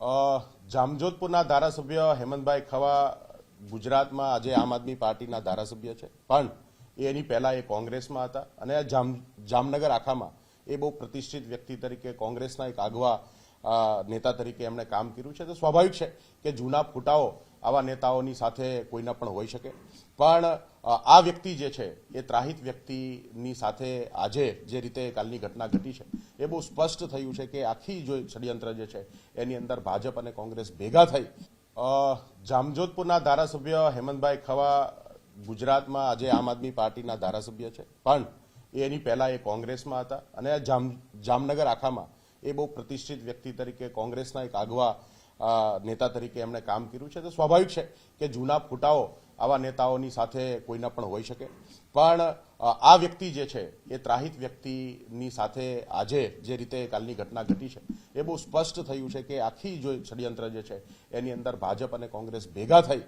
જામજોધપુરના ધારાસભ્ય હેમંતભાઈ ખવા ગુજરાતમાં આજે આમ આદમી પાર્ટીના ધારાસભ્ય છે, પણ એની પહેલા એ કોંગ્રેસમાં હતા અને જામનગર આખામાં એ બહુ પ્રતિષ્ઠિત વ્યક્તિ તરીકે કોંગ્રેસના એક આગવા નેતા તરીકે એમણે કામ કર્યું છે. તો સ્વાભાવિક છે કે જૂના ફૂટાઓ આવા નેતાઓની સાથે કોઈના પણ હોઈ શકે, પણ આ વ્યક્તિ જે છે એ ત્રાહિત વ્યક્તિની સાથે આજે જે રીતે કાલની ઘટના ઘટી છે એ બહુ સ્પષ્ટ થયું છે કે આખી જો ષડયંત્ર જે છે એની અંદર ભાજપ અને કોંગ્રેસ ભેગા થઈ જામજોધપુરના ધારાસભ્ય હેમંતભાઈ ખવા ગુજરાતમાં આજે આમ આદમી પાર્ટીના ધારાસભ્ય છે, પણ એની પહેલા એ કોંગ્રેસમાં હતા અને જામનગર આખામાં એ બહુ પ્રતિષ્ઠિત વ્યક્તિ તરીકે કોંગ્રેસના એક આગવા નેતા તરીકે એમણે કામ કર્યું છે. તો સ્વાભાવિક છે કે જૂના ફૂટાઓ આવા નેતાઓની સાથે કોઈના પણ હોઈ શકે, પણ આ વ્યક્તિ જે છે એ ત્રાહિત વ્યક્તિની સાથે આજે જે રીતે કાલની ઘટના ઘટી છે એ બહુ સ્પષ્ટ થયું છે કે આખી જો ષડયંત્ર જે છે એની અંદર ભાજપ અને કોંગ્રેસ ભેગા થઈ